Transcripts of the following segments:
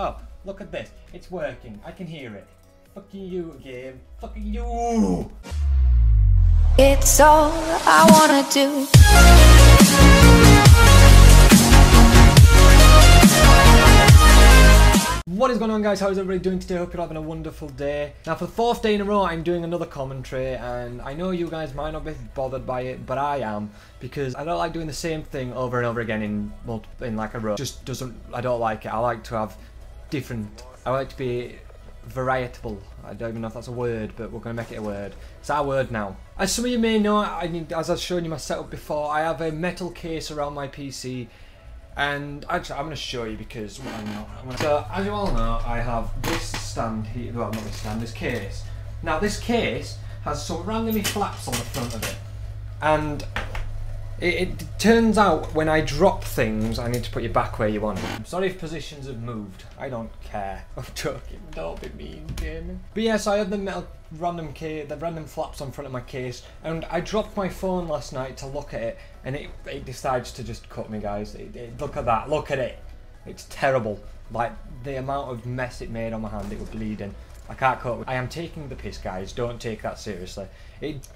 Oh, look at this. It's working. I can hear it. Fucking you, game. Fucking you! It's all I wanna do. What is going on, guys? How is everybody doing today? Hope you're having a wonderful day. Now, for the 4th day in a row, I'm doing another commentary, and I know you guys might not be bothered by it, but I am, because I don't like doing the same thing over and over again in like a row. Just doesn't. I don't like it. I like to have different. I like to be varietable. I don't even know if that's a word, but we're going to make it a word. It's our word now. As some of you may know, as I've shown you my setup before, I have a metal case around my PC. And actually, I'm going to show you because why not? So, as you all know, I have this stand here. Well, not this stand, this case. Now, this case has some randomly flaps on the front of it. And it turns out when I drop things, I need to put you back where you want it. I'm sorry if positions have moved. I don't care. I'm joking. Don't be mean, Jamie. But yes, I have the random flaps on front of my case, and I dropped my phone last night to look at it, and it decides to just cut me, guys. Look at that. Look at it. It's terrible. Like, the amount of mess it made on my hand, it was bleeding. I can't cope with it. I am taking the piss, guys. Don't take that seriously. It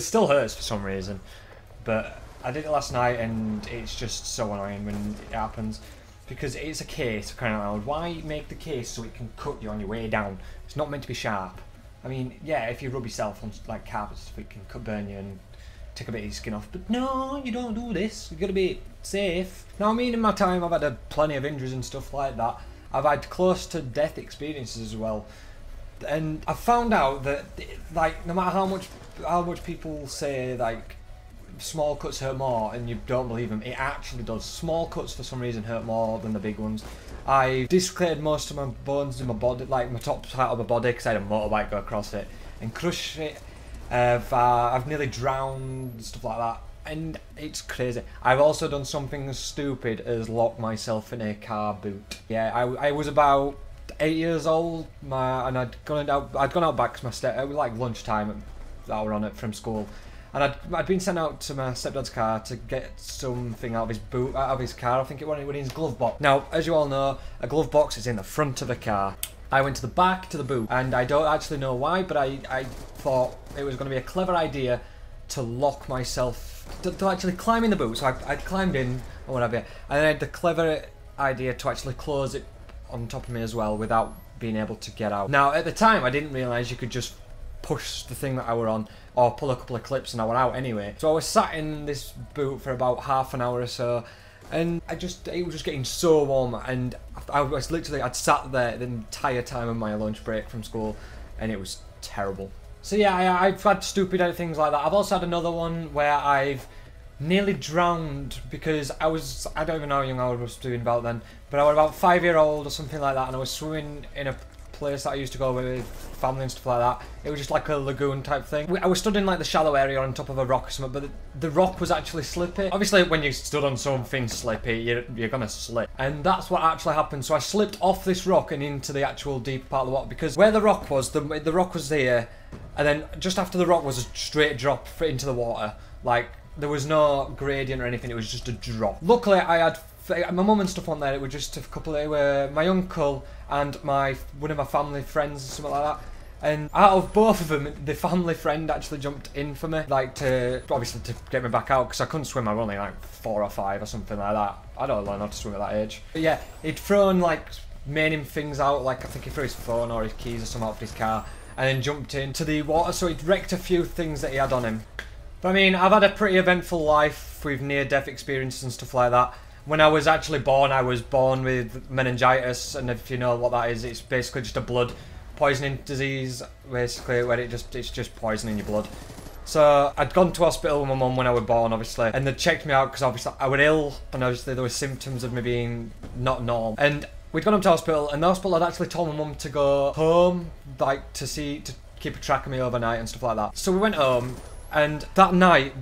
still hurts for some reason, but I did it last night, and it's just so annoying when it happens, because it's a case, kind of loud. Why make the case so it can cut you on your way down? It's not meant to be sharp. I mean, yeah, if you rub yourself on like carpets, it can burn you and take a bit of your skin off. But no, you don't do this. You've got to be safe. Now, I mean, in my time, I've had plenty of injuries and stuff like that. I've had close to death experiences as well, and I've found out that, like, no matter how much people say, like, small cuts hurt more, and you don't believe them, it actually does. Small cuts for some reason hurt more than the big ones. I dislocated most of my bones in my body, like my top part of my body, because I had a motorbike go across it and crush it. I've nearly drowned, stuff like that, and it's crazy. I've also done something as stupid as lock myself in a car boot. Yeah, I was about 8 years old, and I'd gone out back because it was like lunchtime that I were on it from school. And I'd been sent out to my stepdad's car to get something out of his car. I think it was in his glove box. Now, as you all know, a glove box is in the front of a car. I went to the back to the boot, and I don't actually know why, but I thought it was going to be a clever idea to lock myself, to actually climb in the boot. So I climbed in or whatever, and then I had the clever idea to actually close it on top of me as well without being able to get out. Now, at the time, I didn't realise you could just push the thing that I were on or pull a couple of clips and I were out anyway. So I was sat in this boot for about half an hour or so, and it was just getting so warm, and I'd sat there the entire time of my lunch break from school, and it was terrible. So yeah, I've had stupid things like that. I've also had another one where I've nearly drowned because I don't even know how young I was doing about then, but I was about 5-year-old or something like that, and I was swimming in a place that I used to go with family and stuff like that. It was just like a lagoon type thing. I was stood in like the shallow area on top of a rock or something, but the rock was actually slippy. Obviously, when you stood on something slippy, you're gonna slip, and that's what actually happened. So I slipped off this rock and into the actual deep part of the water, because where the rock was, the rock was there, and then just after the rock was a straight drop into the water. Like, there was no gradient or anything, it was just a drop. Luckily, I had my mum and stuff on there. It was just a couple. They were my uncle and one of my family friends or something like that. And out of both of them, the family friend actually jumped in for me, like obviously to get me back out, because I couldn't swim. I was only like 4 or 5 or something like that. I don't learn how to swim at that age. But yeah, he'd thrown like main things out, like I think he threw his phone or his keys or something out of his car, and then jumped into the water. So he'd wrecked a few things that he had on him. But I mean, I've had a pretty eventful life with near-death experiences and stuff like that. When I was actually born, I was born with meningitis, and if you know what that is, it's basically just a blood poisoning disease, basically, where it's just poisoning your blood. So I'd gone to hospital with my mum when I was born, obviously, and they checked me out because obviously I was ill, and obviously there were symptoms of me being not normal. And we'd gone up to hospital, and the hospital had actually told my mum to go home, like to keep a track of me overnight and stuff like that. So we went home, and that night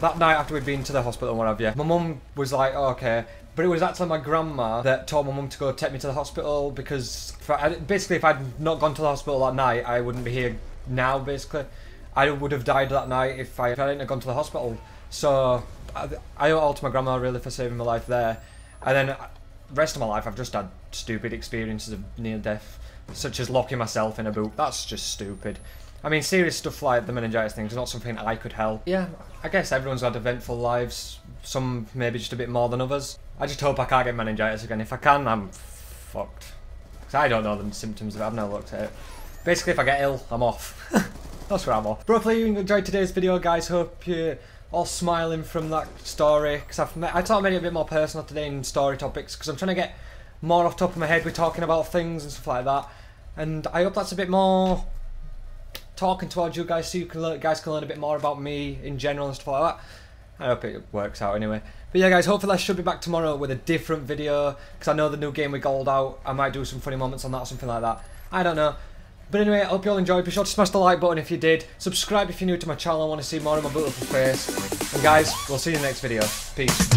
that night after we'd been to the hospital and whatever, my mum was like, oh, okay. But it was actually my grandma that told my mum to go take me to the hospital, because basically if I'd not gone to the hospital that night, I wouldn't be here now, basically. I would have died that night if I hadn't gone to the hospital. So I owe it all to my grandma, really, for saving my life there. And then rest of my life I've just had stupid experiences of near death, such as locking myself in a boot. That's just stupid. I mean, serious stuff like the meningitis thing is not something I could help. Yeah, I guess everyone's had eventful lives, some maybe just a bit more than others. I just hope I can't get meningitis again. If I can, I'm fucked. Because I don't know the symptoms of it, I've never looked at it. Basically, if I get ill, I'm off. That's where I'm off. But hopefully you enjoyed today's video, guys. Hope you're all smiling from that story. Because I thought I made it a bit more personal today in story topics, because I'm trying to get more off the top of my head with talking about things and stuff like that. And I hope that's a bit more talking towards you guys, so you guys can learn a bit more about me in general and stuff like that. I hope it works out anyway. But yeah, guys, hopefully I should be back tomorrow with a different video, because I know the new game we gold out. I might do some funny moments on that or something like that. I don't know. But anyway, I hope you all enjoyed. Be sure to smash the like button if you did. Subscribe if you're new to my channel and want to see more of my beautiful face. And guys, we'll see you in the next video. Peace.